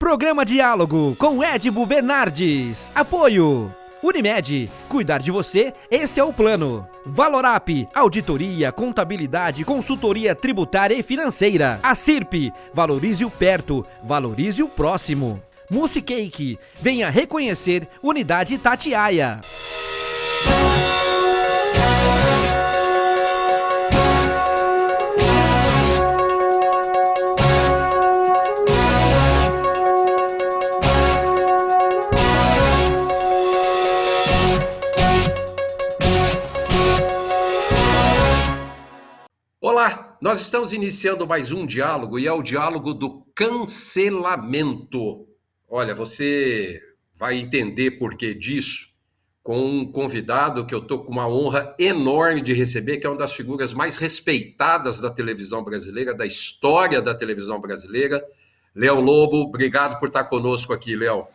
Programa Diálogo com Edibo Bernardes. Apoio Unimed, cuidar de você, esse é o plano. Valorap, auditoria, contabilidade, consultoria tributária e financeira. Acirp, valorize o perto, valorize o próximo. Musicake, venha reconhecer Unidade Tatiaia. Olá, nós estamos iniciando mais um diálogo e é o diálogo do cancelamento. Olha, você vai entender por que disso com um convidado que eu estou com uma honra enorme de receber, que é uma das figuras mais respeitadas da televisão brasileira, da história da televisão brasileira, Léo Lobo. Obrigado por estar conosco aqui, Léo.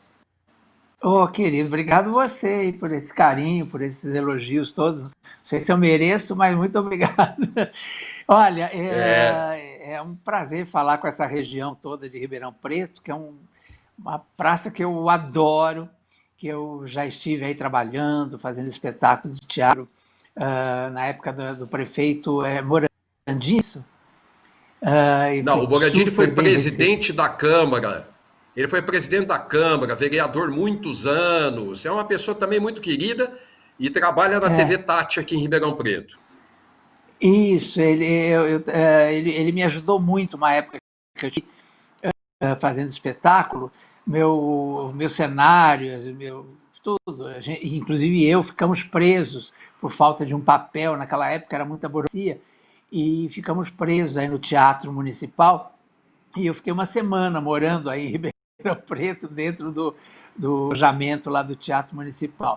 Ô, querido, obrigado você aí por esse carinho, por esses elogios todos. Não sei se eu mereço, mas muito obrigado. Olha, é um prazer falar com essa região toda de Ribeirão Preto, que é uma praça que eu adoro, que eu já estive aí trabalhando, fazendo espetáculo de teatro, na época do prefeito Morandini. Não, o Morandini foi presidente da Câmara. Ele foi presidente da Câmara, vereador muitos anos. É uma pessoa também muito querida e trabalha na TV Tati aqui em Ribeirão Preto. Isso, ele me ajudou muito uma época que eu estive fazendo espetáculo, meus cenários, tudo. Inclusive eu ficamos presos por falta de um papel, naquela época era muita burocracia, e ficamos presos aí no Teatro Municipal, e eu fiquei uma semana morando aí em Ribeirão Preto, dentro do alojamento lá do Teatro Municipal.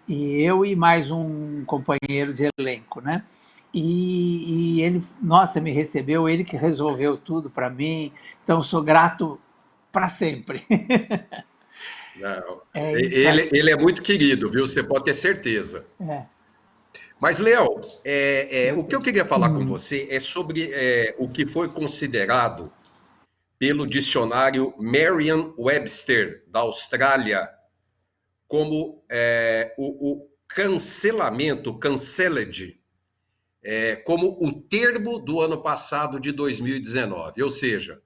E eu e mais um companheiro de elenco, né? E ele, nossa, me recebeu, ele que resolveu tudo para mim, então sou grato para sempre. Não, ele é muito querido, viu? Você pode ter certeza. Mas, Léo, o que eu queria falar com você é sobre o que foi considerado pelo dicionário Merriam-Webster da Austrália como o cancelamento, cancelled, como o termo do ano passado de 2019. Ou seja,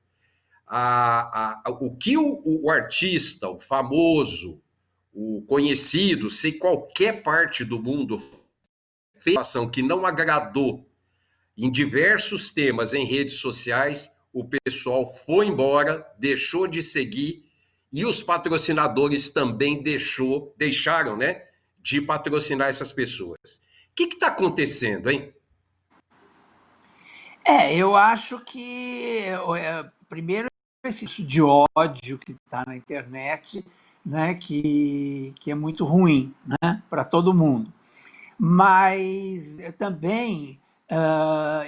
o que o artista, o famoso, o conhecido, se qualquer parte do mundo fez ação que não agradou em diversos temas em redes sociais, o pessoal foi embora, deixou de seguir e os patrocinadores também deixaram, né, de patrocinar essas pessoas. O que está acontecendo, hein? Eu acho que, primeiro, esse de ódio que está na internet, né, que é muito ruim, né, para todo mundo. Mas também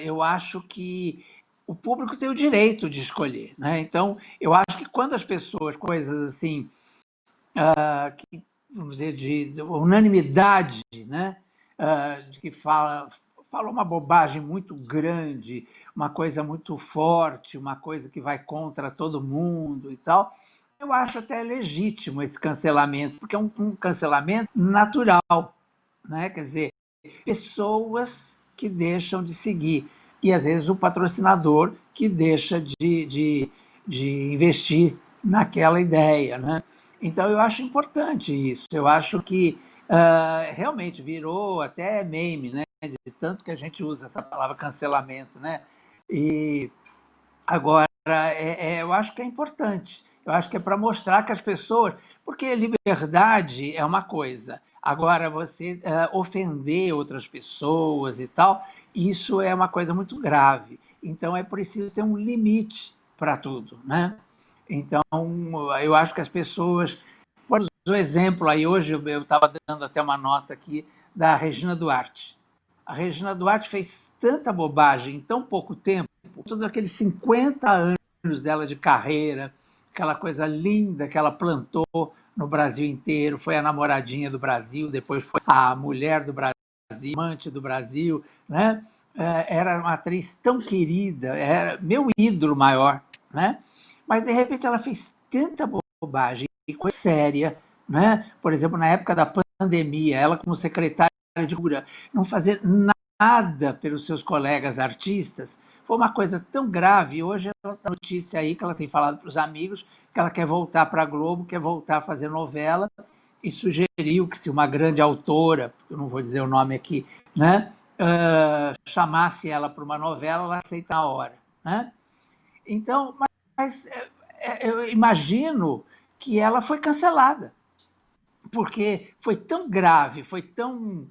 eu acho que o público tem o direito de escolher, né? Então, eu acho que quando as pessoas, coisas assim, que, vamos dizer, de unanimidade, né? De que fala uma bobagem muito grande, uma coisa muito forte, uma coisa que vai contra todo mundo e tal, eu acho até legítimo esse cancelamento, porque é um cancelamento natural, né? Quer dizer, pessoas que deixam de seguir e às vezes o patrocinador que deixa de investir naquela ideia, né? Então eu acho importante isso. Eu acho que realmente virou até meme, né? De tanto que a gente usa essa palavra cancelamento, né? E agora eu acho que é importante. Eu acho que é para mostrar que as pessoas, porque liberdade é uma coisa. Agora, você ofender outras pessoas e tal, isso é uma coisa muito grave. Então, é preciso ter um limite para tudo, né? Então, eu acho que as pessoas... Por exemplo, aí hoje eu estava dando até uma nota aqui da Regina Duarte. A Regina Duarte fez tanta bobagem em tão pouco tempo, todos aqueles 50 anos dela de carreira, aquela coisa linda que ela plantou no Brasil inteiro, foi a namoradinha do Brasil, depois foi a mulher do Brasil, amante do Brasil, né? Era uma atriz tão querida, era meu ídolo maior, né? Mas, de repente, ela fez tanta bobagem e coisa séria, né? Por exemplo, na época da pandemia, ela como secretária de cultura, não fazer nada pelos seus colegas artistas, foi uma coisa tão grave. Hoje ela tem notícia aí que ela tem falado para os amigos que ela quer voltar para a Globo, quer voltar a fazer novela, e sugeriu que se uma grande autora, eu não vou dizer o nome aqui, né, chamasse ela para uma novela, ela aceita na hora, né? Então, mas eu imagino que ela foi cancelada, porque foi tão grave, foi tão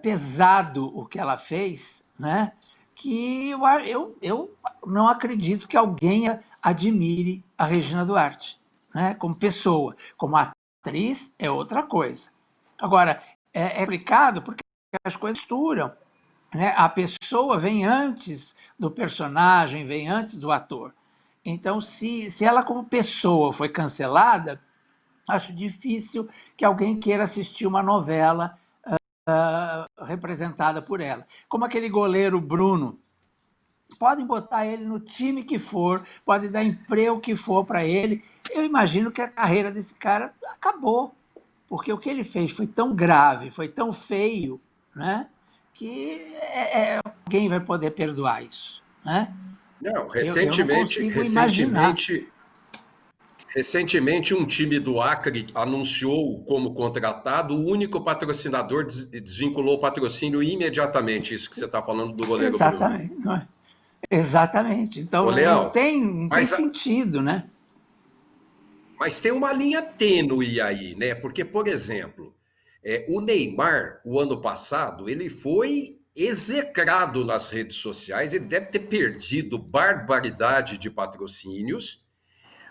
pesado o que ela fez, né, que eu não acredito que alguém admire a Regina Duarte, né, como pessoa. Como atriz, é outra coisa. Agora, é complicado porque as coisas misturam, né? A pessoa vem antes do personagem, vem antes do ator. Então, se ela como pessoa foi cancelada, acho difícil que alguém queira assistir uma novela representada por ela. Como aquele goleiro Bruno. Podem botar ele no time que for, podem dar emprego que for para ele. Eu imagino que a carreira desse cara acabou, porque o que ele fez foi tão grave, foi tão feio, né, que alguém vai poder perdoar isso, né? Não, eu não consigo imaginar. Recentemente, um time do Acre anunciou como contratado, o único patrocinador desvinculou o patrocínio imediatamente, isso que você está falando do goleiro Exatamente, Bruno. Exatamente. Então, Léo, não tem sentido, né? Mas tem uma linha tênue aí, né? Porque, por exemplo, o Neymar, o ano passado, ele foi execrado nas redes sociais, ele deve ter perdido barbaridade de patrocínios,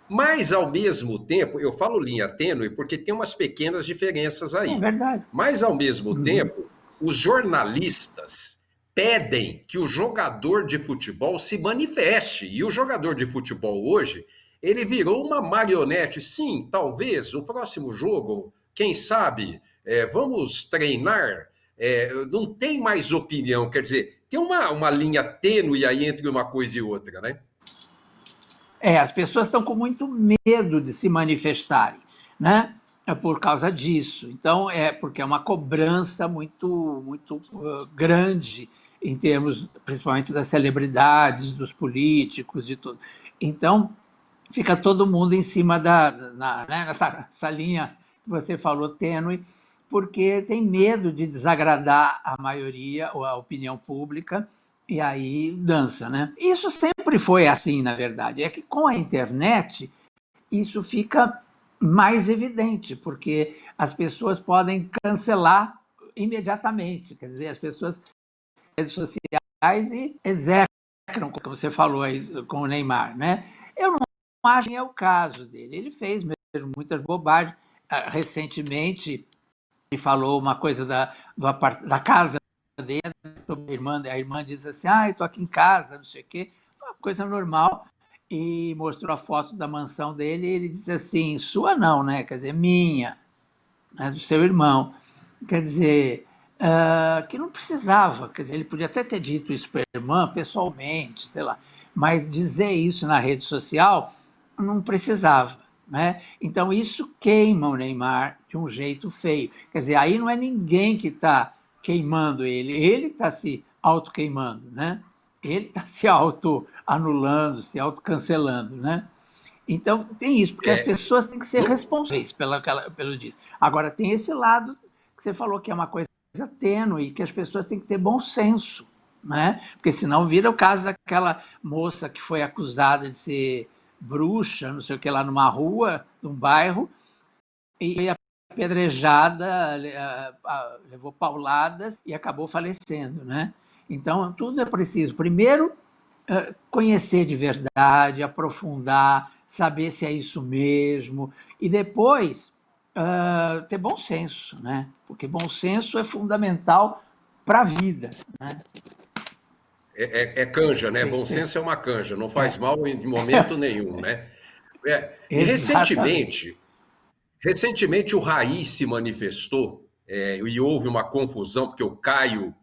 mas, ao mesmo tempo, eu falo linha tênue porque tem umas pequenas diferenças aí. É verdade. Mas, ao mesmo tempo, os jornalistas pedem que o jogador de futebol se manifeste. E o jogador de futebol hoje, ele virou uma marionete. Sim, talvez o próximo jogo, quem sabe, vamos treinar. Não tem mais opinião. Quer dizer, tem uma linha tênue aí entre uma coisa e outra, né? As pessoas estão com muito medo de se manifestarem, né? É por causa disso. Então, porque é uma cobrança muito grande em termos, principalmente das celebridades, dos políticos e tudo. Então, fica todo mundo em cima nessa linha que você falou, tênue, porque tem medo de desagradar a maioria ou a opinião pública, e aí dança, né? Isso sempre foi assim, na verdade. É que com a internet isso fica mais evidente, porque as pessoas podem cancelar imediatamente. Quer dizer, as pessoas redes sociais e execram, como você falou aí com o Neymar, né? Eu não acho que é o caso dele. Ele fez mesmo muitas bobagens. Recentemente, ele falou uma coisa da casa dele, a irmã disse assim, estou aqui em casa, não sei o quê, uma coisa normal, e mostrou a foto da mansão dele, e ele disse assim, sua não, né? Quer dizer, minha, né? Do seu irmão. Quer dizer, que não precisava, quer dizer, ele podia até ter dito isso para a irmã pessoalmente, sei lá, mas dizer isso na rede social não precisava, né? Então isso queima o Neymar de um jeito feio. Quer dizer, aí não é ninguém que está queimando ele está se auto-queimando, né? Ele está se auto-anulando, se auto-cancelando, né? Então tem isso, porque as pessoas têm que ser responsáveis pelo disso. Agora tem esse lado que você falou que é uma coisa tênue, que as pessoas têm que ter bom senso, né? Porque senão vira o caso daquela moça que foi acusada de ser bruxa, não sei o que, lá numa rua, num bairro, e apedrejada, levou pauladas e acabou falecendo, né? Então, tudo é preciso. Primeiro, conhecer de verdade, aprofundar, saber se é isso mesmo, e depois ter bom senso, né? Porque bom senso é fundamental para a vida, né? É canja, né? Bom senso é uma canja, não faz mal em momento nenhum, né? E recentemente o Raí se manifestou, e houve uma confusão, porque o Caio,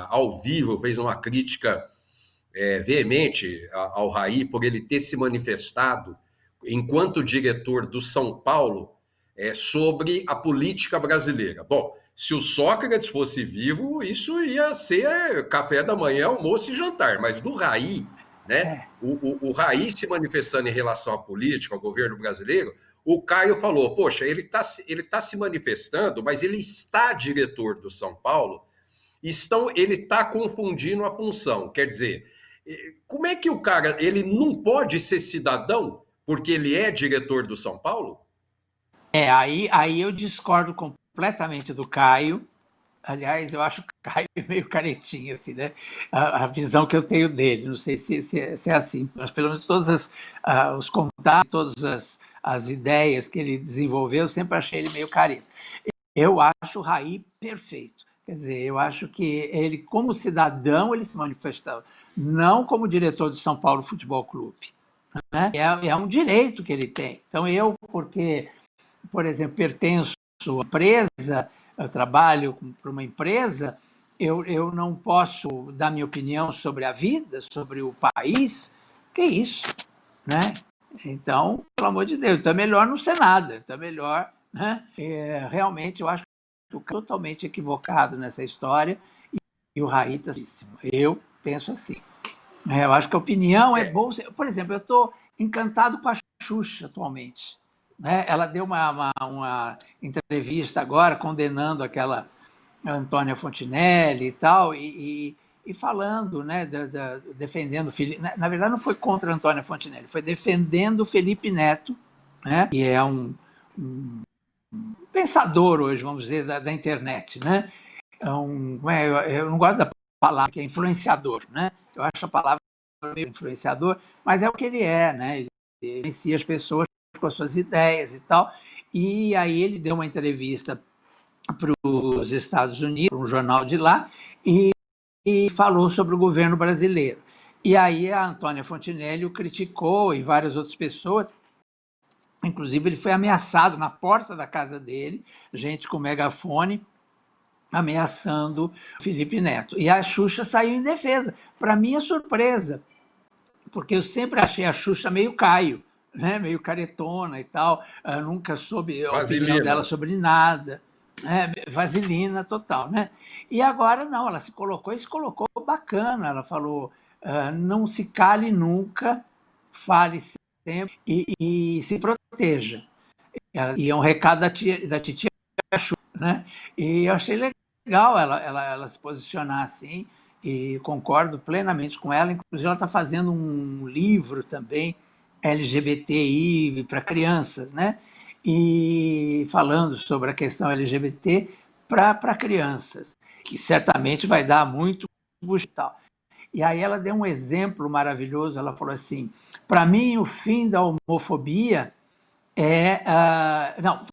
ao vivo, fez uma crítica veemente ao Raí por ele ter se manifestado enquanto diretor do São Paulo, sobre a política brasileira. Bom, se o Sócrates fosse vivo, isso ia ser café da manhã, almoço e jantar, mas do Raí, né? O Raí se manifestando em relação à política, ao governo brasileiro, o Caio falou, poxa, ele tá se manifestando, mas ele está diretor do São Paulo, ele está confundindo a função. Quer dizer, como é que o cara, ele não pode ser cidadão porque ele é diretor do São Paulo? Aí eu discordo completamente do Caio. Aliás, eu acho o Caio meio caretinho, assim, né? A visão que eu tenho dele, não sei se é assim, mas pelo menos todos os contatos, todas as ideias que ele desenvolveu, eu sempre achei ele meio careta. Eu acho o Raí perfeito. Quer dizer, eu acho que ele, como cidadão, ele se manifestou, não como diretor do São Paulo Futebol Clube. Né? É um direito que ele tem. Então, porque, por exemplo, pertenço à empresa, eu trabalho para uma empresa, eu não posso dar minha opinião sobre a vida, sobre o país. Que isso? Né? Então, pelo amor de Deus, então é melhor não ser nada. Então é melhor... Né? Realmente, eu acho que eu estou totalmente equivocado nessa história e o Raí está certíssimo. Eu penso assim. Eu acho que a opinião é boa. Por exemplo, eu estou encantado com a Xuxa atualmente. Né? Ela deu uma entrevista agora condenando aquela Antônia Fontinelli e tal, e falando, né, defendendo... Na verdade, não foi contra a Antônia Fontinelli, foi defendendo o Felipe Neto, né, que é um pensador hoje, vamos dizer, da internet. Né? Eu não gosto da palavra que é influenciador, né? Eu acho a palavra meio influenciador, mas é o que ele é, né? Ele influencia as pessoas com as suas ideias e tal. E aí ele deu uma entrevista para os Estados Unidos, para um jornal de lá, e falou sobre o governo brasileiro. E aí a Antônia Fontinelli o criticou e várias outras pessoas. Inclusive, ele foi ameaçado na porta da casa dele, gente com megafone, ameaçando o Felipe Neto. E a Xuxa saiu em defesa. Para minha surpresa, porque eu sempre achei a Xuxa meio Caio, né? Meio caretona e tal, eu nunca soube a opinião dela sobre nada. Vaselina total. Né? E agora não, ela se colocou bacana. Ela falou, não se cale nunca, fale sempre e se proteja. E é um recado da titia Xuxa, né? E eu achei legal ela se posicionar assim, e concordo plenamente com ela. Inclusive, ela está fazendo um livro também, LGBTI para crianças, né? E falando sobre a questão LGBT para crianças, que certamente vai dar muito tal. E aí ela deu um exemplo maravilhoso, ela falou assim, para mim o fim da homofobia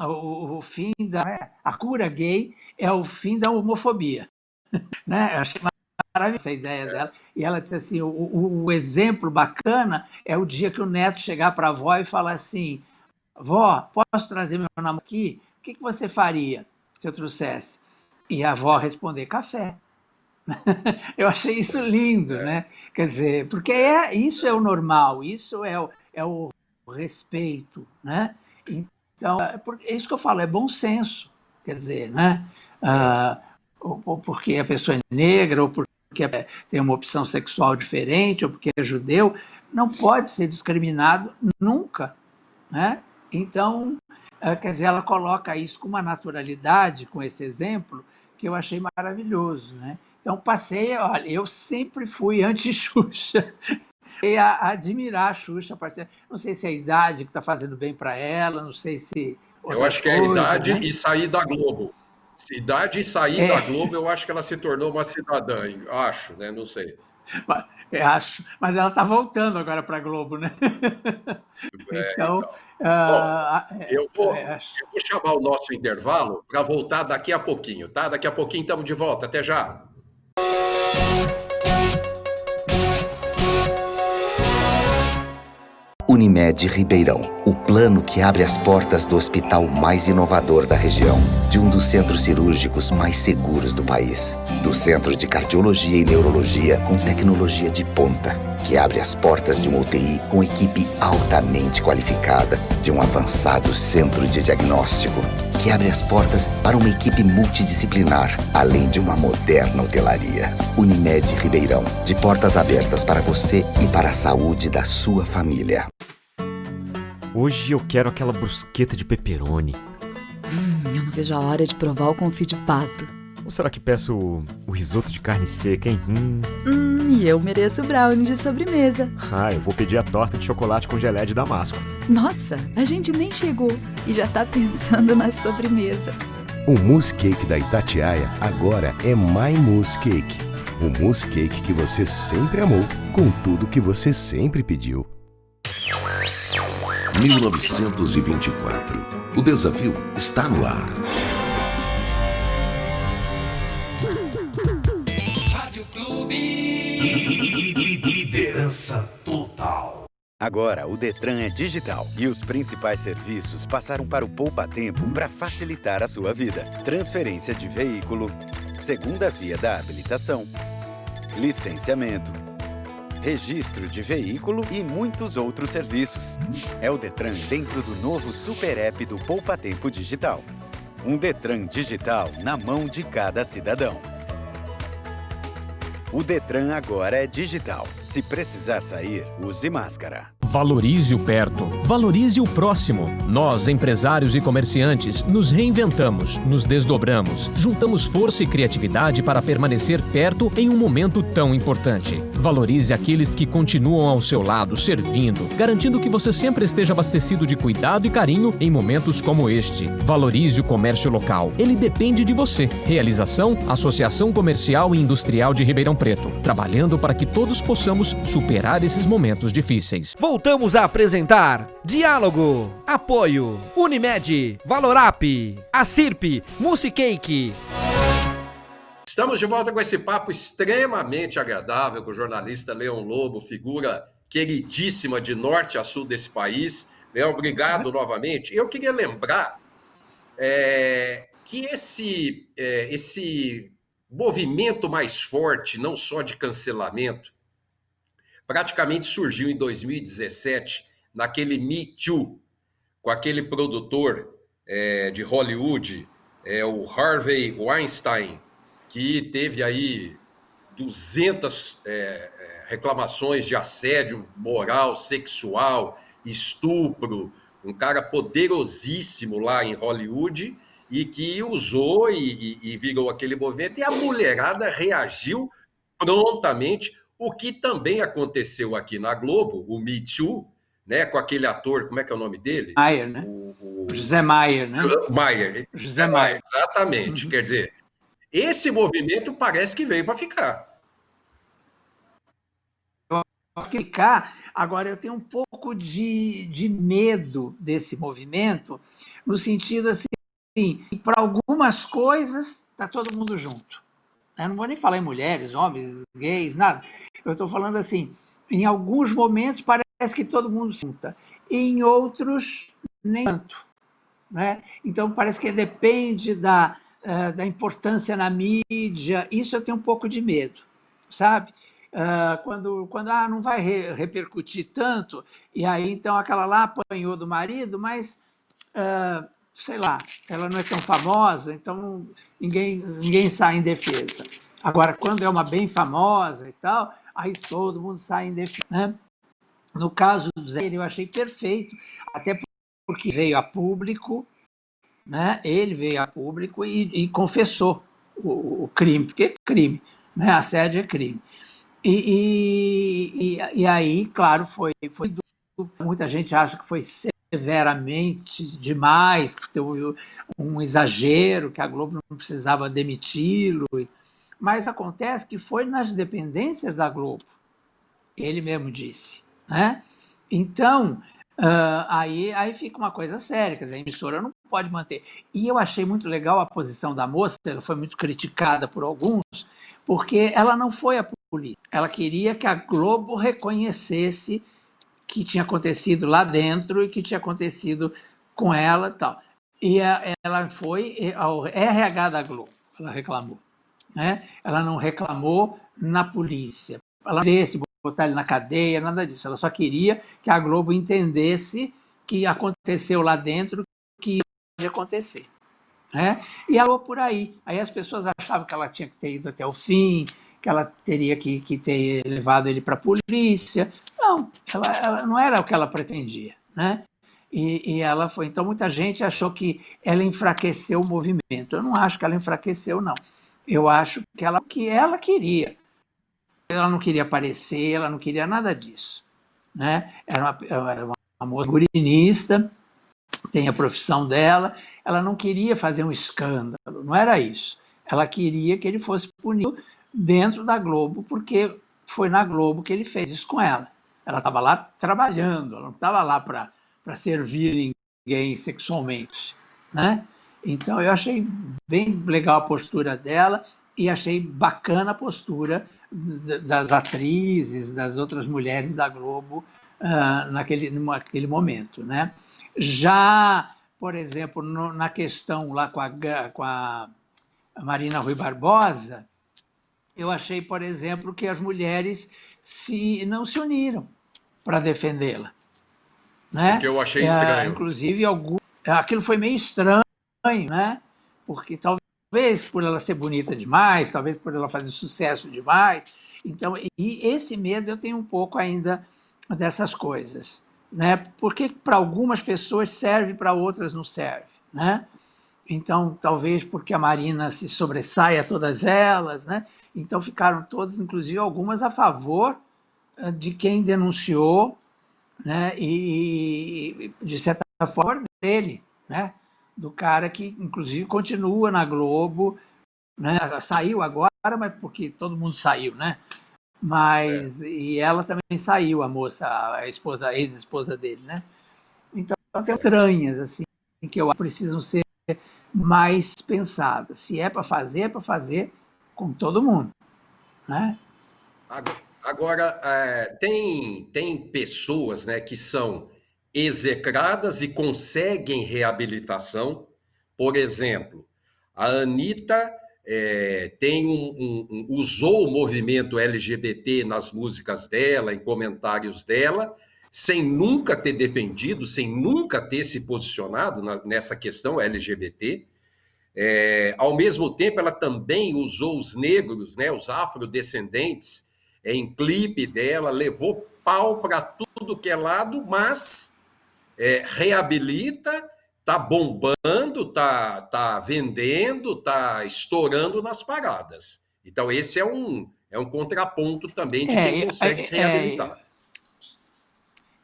o fim a cura gay é o fim da homofobia. Né? Eu achei maravilhosa essa ideia dela. E ela disse assim, o exemplo bacana é o dia que o neto chegar para a avó e falar assim, vó, posso trazer meu namorado aqui? O que você faria se eu trouxesse? E a avó responder, café. Eu achei isso lindo, né? Quer dizer, porque isso é o normal, isso é o respeito, né? Então, é isso que eu falo, é bom senso, quer dizer, né? Ou porque a pessoa é negra, ou porque tem uma opção sexual diferente, ou porque é judeu, não pode ser discriminado nunca, né? Então, quer dizer, ela coloca isso com uma naturalidade, com esse exemplo, que eu achei maravilhoso, né? Então, olha, eu sempre fui anti-Xuxa, e a admirar a Xuxa, não sei se é a idade que está fazendo bem para ela, não sei se... Eu acho que é a idade, né? E sair da Globo. Se idade e sair da Globo, eu acho que ela se tornou uma cidadã, acho, né? Não sei. Acho, mas ela está voltando agora para a Globo, né? Então... Bom, eu vou chamar o nosso intervalo para voltar daqui a pouquinho, tá? Daqui a pouquinho estamos de volta, até já! Unimed Ribeirão, o plano que abre as portas do hospital mais inovador da região, de um dos centros cirúrgicos mais seguros do país, do Centro de Cardiologia e Neurologia com tecnologia de ponta, que abre as portas de uma UTI com equipe altamente qualificada, de um avançado centro de diagnóstico, que abre as portas para uma equipe multidisciplinar, além de uma moderna hotelaria. Unimed Ribeirão, de portas abertas para você e para a saúde da sua família. Hoje eu quero aquela brusqueta de pepperoni. Eu não vejo a hora de provar o confit de pato. Ou será que peço o risoto de carne seca, hein? E eu mereço brownie de sobremesa. Eu vou pedir a torta de chocolate com geleia de damasco. Nossa, a gente nem chegou e já tá pensando na sobremesa. O mousse cake da Itatiaia agora é My Mousse Cake. O mousse cake que você sempre amou, com tudo que você sempre pediu. 1924. O desafio está no ar. Liderança total. Agora o Detran é digital e os principais serviços passaram para o Poupa Tempo para facilitar a sua vida. Transferência de veículo, segunda via da habilitação, licenciamento, registro de veículo e muitos outros serviços. É o Detran dentro do novo Super App do Poupa Tempo Digital. Um Detran digital na mão de cada cidadão. O Detran agora é digital. Se precisar sair, use máscara. Valorize o perto. Valorize o próximo. Nós, empresários e comerciantes, nos reinventamos, nos desdobramos, juntamos força e criatividade para permanecer perto em um momento tão importante. Valorize aqueles que continuam ao seu lado, servindo, garantindo que você sempre esteja abastecido de cuidado e carinho em momentos como este. Valorize o comércio local. Ele depende de você. Realização: Associação Comercial e Industrial de Ribeirão Preto. Trabalhando para que todos possamos superar esses momentos difíceis. Voltamos a apresentar Diálogo, Apoio, Unimed, Valorap, Acirp, Mousse Cake. Estamos de volta com esse papo extremamente agradável com o jornalista Leão Lobo, figura queridíssima de norte a sul desse país. Leão, obrigado novamente. Eu queria lembrar que esse movimento mais forte, não só de cancelamento, praticamente surgiu em 2017, naquele Me Too, com aquele produtor de Hollywood, o Harvey Weinstein, que teve aí 200 reclamações de assédio moral, sexual, estupro, um cara poderosíssimo lá em Hollywood, e que usou e virou aquele movimento, e a mulherada reagiu prontamente, o que também aconteceu aqui na Globo, o Me Too, né, com aquele ator, como é que é o nome dele? Maier, né? José Maier, né? Maier. José Maier. Exatamente. Uhum. Quer dizer, esse movimento parece que veio para ficar. Agora, eu tenho um pouco de medo desse movimento, no sentido assim, para algumas coisas está todo mundo junto. Eu não vou nem falar em mulheres, homens, gays, nada. Eu estou falando assim, em alguns momentos parece que todo mundo se junta, em outros nem tanto. Né? Então, parece que depende da importância na mídia. Isso eu tenho um pouco de medo, sabe? Quando não vai repercutir tanto, e aí então aquela lá apanhou do marido, mas sei lá, ela não é tão famosa, então ninguém sai em defesa. Agora, quando é uma bem famosa e tal, aí todo mundo sai em defesa. Né? No caso do Zé, eu achei perfeito, até porque veio a público, né? Ele veio a público e confessou o crime, porque é crime, né? Assédio é crime. E aí, claro, foi muita gente acha que foi severamente demais, que teve um exagero, que a Globo não precisava demiti-lo, mas acontece que foi nas dependências da Globo, ele mesmo disse, né? Então, aí fica uma coisa séria, quer dizer, a emissora não pode manter. E eu achei muito legal a posição da moça, ela foi muito criticada por alguns, porque ela não foi a polícia, ela queria que a Globo reconhecesse que tinha acontecido lá dentro e que tinha acontecido com ela e tal. E ela foi ao RH da Globo, ela reclamou. Né? Ela não reclamou na polícia. Ela esse botar ele na cadeia, nada disso. Ela só queria que a Globo entendesse que aconteceu lá dentro, que ia acontecer. Né? E ela por aí. Aí as pessoas achavam que ela tinha que ter ido até o fim, que ela teria que ter levado ele para a polícia. Não, ela não era o que ela pretendia. Né? E ela foi. Então, muita gente achou que ela enfraqueceu o movimento. Eu não acho que ela enfraqueceu, não. Eu acho que ela queria. Ela não queria aparecer, ela não queria nada disso. Né? Era uma moça gurinista, tem a profissão dela, ela não queria fazer um escândalo, não era isso. Ela queria que ele fosse punido dentro da Globo, porque foi na Globo que ele fez isso com ela. Ela estava lá trabalhando, ela não estava lá para servir ninguém sexualmente. Né? Então, eu achei bem legal a postura dela e achei bacana a postura das atrizes, das outras mulheres da Globo naquele momento. Né? Já, por exemplo, na questão lá com a Marina Rui Barbosa, eu achei, por exemplo, que as mulheres não se uniram para defendê-la. Né? O que eu achei estranho. Inclusive, aquilo foi meio estranho, né? Porque talvez por ela ser bonita demais, talvez por ela fazer sucesso demais. Então, e esse medo eu tenho um pouco ainda dessas coisas. Né? Porque para algumas pessoas serve, para outras não serve. Né? Então, talvez porque a Marina se sobressaia a todas elas, né? Então ficaram todas, inclusive algumas a favor de quem denunciou, né? E de certa forma dele, né? Do cara que inclusive continua na Globo, né? Saiu agora, mas porque todo mundo saiu, né? Mas e ela também saiu, a moça, a ex-esposa dele, né? Então tem estranhas assim que eu acho que precisam ser mais pensadas. Se é para fazer com todo mundo, né? Agora, tem pessoas, né, que são execradas e conseguem reabilitação. Por exemplo, a Anitta usou o movimento LGBT nas músicas dela, em comentários dela, sem nunca ter defendido, sem nunca ter se posicionado nessa questão LGBT. Ao mesmo tempo, ela também usou os negros, né, os afrodescendentes, em clipe dela, levou pau para tudo que é lado, mas reabilita, tá bombando, tá vendendo, tá estourando nas paradas. Então, esse é um contraponto também de quem consegue se reabilitar.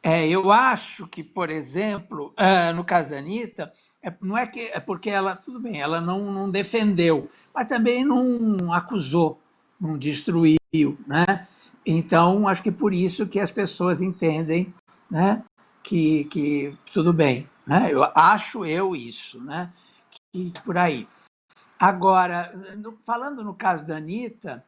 Eu acho que, por exemplo, no caso da Anitta, não é porque ela, tudo bem, ela não defendeu, mas também não acusou, não destruiu, né? Então, acho que por isso que as pessoas entendem, né, que tudo bem, né? Eu acho isso, né? Que por aí. Agora, falando no caso da Anitta,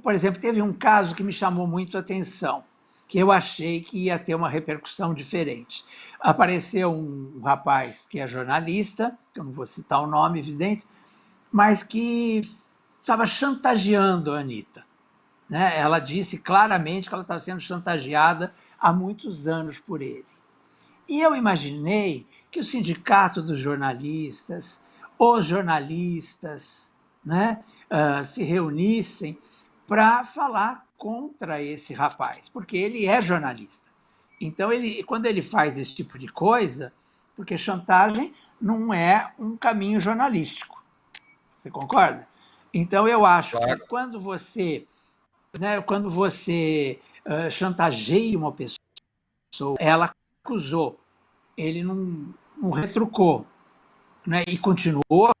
por exemplo, teve um caso que me chamou muito a atenção, que eu achei que ia ter uma repercussão diferente. Apareceu um rapaz que é jornalista, eu não vou citar o nome, evidente, mas que estava chantageando a Anitta. Né? Ela disse claramente que ela estava sendo chantageada há muitos anos por ele. E eu imaginei que o sindicato dos jornalistas, os jornalistas, né, se reunissem para falar contra esse rapaz, porque ele é jornalista. Então, quando ele faz esse tipo de coisa, porque chantagem não é um caminho jornalístico. Você concorda? Então, eu acho que quando você chantageia uma pessoa, ela acusou, ele não retrucou, né? E continuou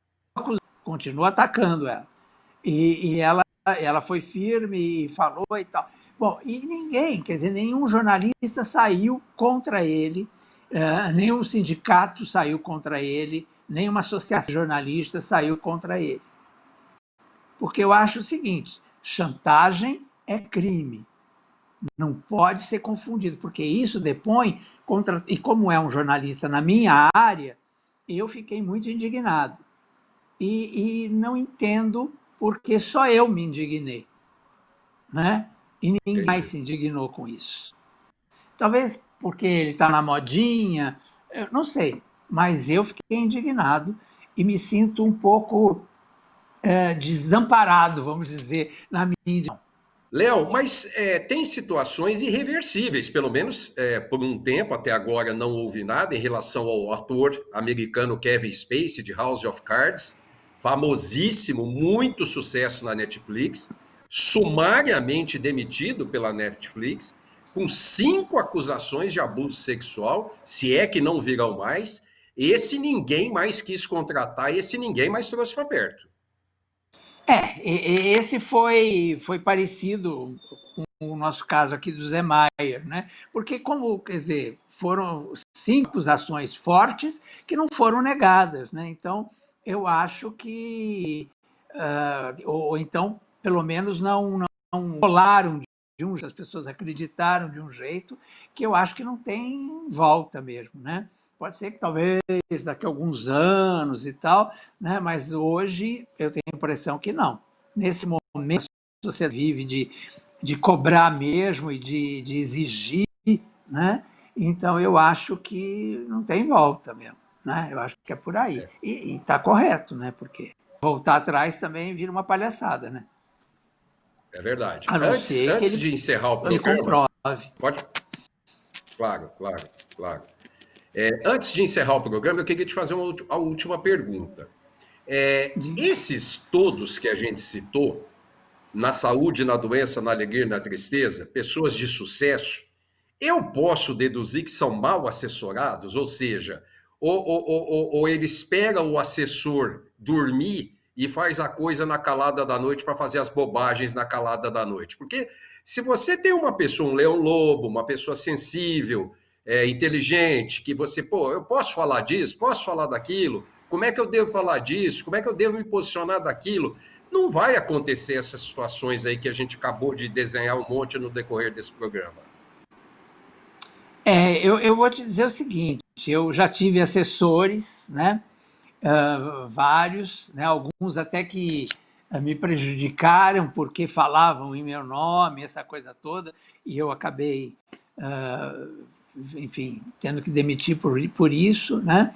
atacando ela. E ela foi firme e falou e tal. Bom, e ninguém, quer dizer, nenhum jornalista saiu contra ele, nenhum sindicato saiu contra ele, nenhuma associação de jornalistas saiu contra ele. Porque eu acho o seguinte, chantagem é crime, não pode ser confundido, porque isso depõe contra... E como é um jornalista na minha área, eu fiquei muito indignado. E não entendo porque só eu me indignei. né? E ninguém mais se indignou com isso. Talvez porque ele está na modinha, eu não sei, mas eu fiquei indignado e me sinto um pouco desamparado, vamos dizer, na mídia. Léo, mas tem situações irreversíveis, pelo menos por um tempo, até agora não houve nada em relação ao ator americano Kevin Spacey, de House of Cards, famosíssimo, muito sucesso na Netflix, sumariamente demitido pela Netflix, com 5 acusações de abuso sexual, se é que não virão mais. Esse ninguém mais quis contratar, esse ninguém mais trouxe para perto. Esse foi parecido com o nosso caso aqui do Zé Maier, né? Porque, quer dizer, foram 5 acusações fortes que não foram negadas, né? Então, eu acho que, ou então, pelo menos não rolaram as pessoas acreditaram de um jeito que eu acho que não tem volta mesmo, né? Pode ser que talvez daqui a alguns anos e tal, né? Mas hoje eu tenho a impressão que não. Nesse momento, você vive de cobrar mesmo e de exigir, né? Então eu acho que não tem volta mesmo, né? Eu acho que é por aí. E está correto, né? Porque voltar atrás também vira uma palhaçada, né? É verdade. Antes de encerrar o programa... Pode? Claro. Antes de encerrar o programa, eu queria te fazer uma última pergunta. Esses todos que a gente citou, na saúde, na doença, na alegria e na tristeza, pessoas de sucesso, eu posso deduzir que são mal assessorados? Ou seja, ou ele espera o assessor dormir e faz a coisa na calada da noite para fazer as bobagens na calada da noite. Porque se você tem uma pessoa, um leão lobo, uma pessoa sensível, inteligente, que você, eu posso falar disso, posso falar daquilo, como é que eu devo falar disso, como é que eu devo me posicionar daquilo, não vai acontecer essas situações aí que a gente acabou de desenhar um monte no decorrer desse programa. Eu vou te dizer o seguinte, eu já tive assessores, né? Vários, né, alguns até que me prejudicaram porque falavam em meu nome, essa coisa toda, e eu acabei, enfim, tendo que demitir por isso, né?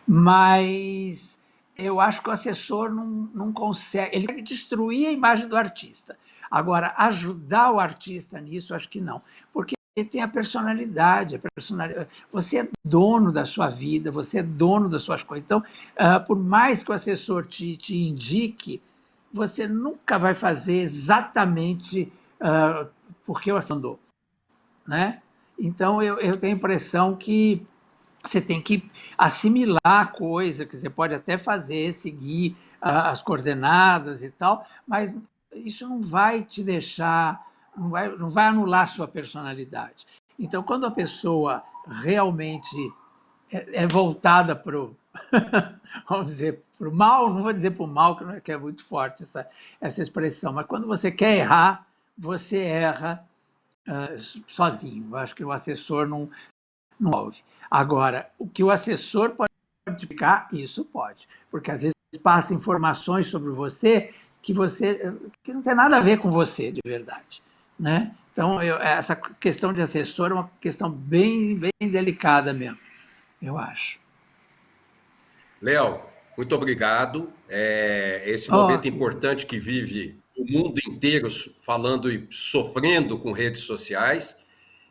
Mas eu acho que o assessor não consegue, ele tem que destruir a imagem do artista. Agora, ajudar o artista nisso, acho que não, porque ele tem a personalidade. Você é dono da sua vida, você é dono das suas coisas. Então, por mais que o assessor te indique, você nunca vai fazer exatamente porque o assessor andou, né? Então, eu tenho a impressão que você tem que assimilar a coisa, que você pode até fazer, seguir as coordenadas e tal, mas isso não vai te deixar... Não vai anular sua personalidade. Então, quando a pessoa realmente é voltada para o, vamos dizer, para o mal, não vou dizer para o mal, que é muito forte essa expressão, mas quando você quer errar, você erra sozinho. Eu acho que o assessor não ouve. Agora, o que o assessor pode explicar, isso pode, porque às vezes passa informações sobre você que não tem nada a ver com você, de verdade. Né? Então, essa questão de assessor é uma questão bem, bem delicada mesmo, eu acho. Léo, muito obrigado. Esse momento importante que vive o mundo inteiro falando e sofrendo com redes sociais.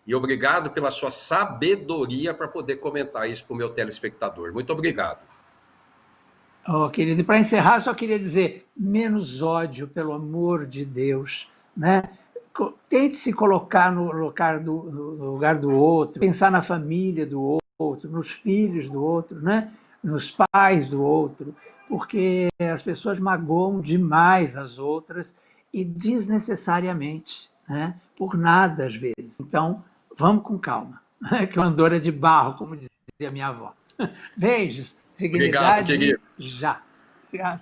E obrigado pela sua sabedoria para poder comentar isso para o meu telespectador. Muito obrigado. Querido, e para encerrar, só queria dizer, menos ódio, pelo amor de Deus, né? Tente se colocar no lugar do outro, pensar na família do outro, nos filhos do outro, né? Nos pais do outro, porque as pessoas magoam demais as outras e desnecessariamente, né? Por nada às vezes. Então, vamos com calma, que o andor é de barro, como dizia minha avó. Beijos, dignidade. Obrigado, querido. Já. Obrigado.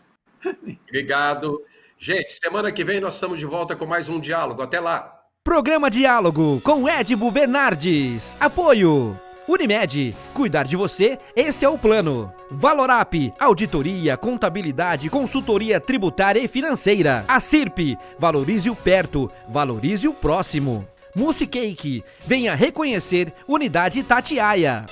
Obrigado. Gente, semana que vem nós estamos de volta com mais um Diálogo. Até lá. Programa Diálogo com Edibo Bernardes. Apoio Unimed, cuidar de você, esse é o plano. Valorap, auditoria, contabilidade, consultoria tributária e financeira. A CIRP, valorize o perto, valorize o próximo. Mousse Cake, venha reconhecer Unidade Itatiaia.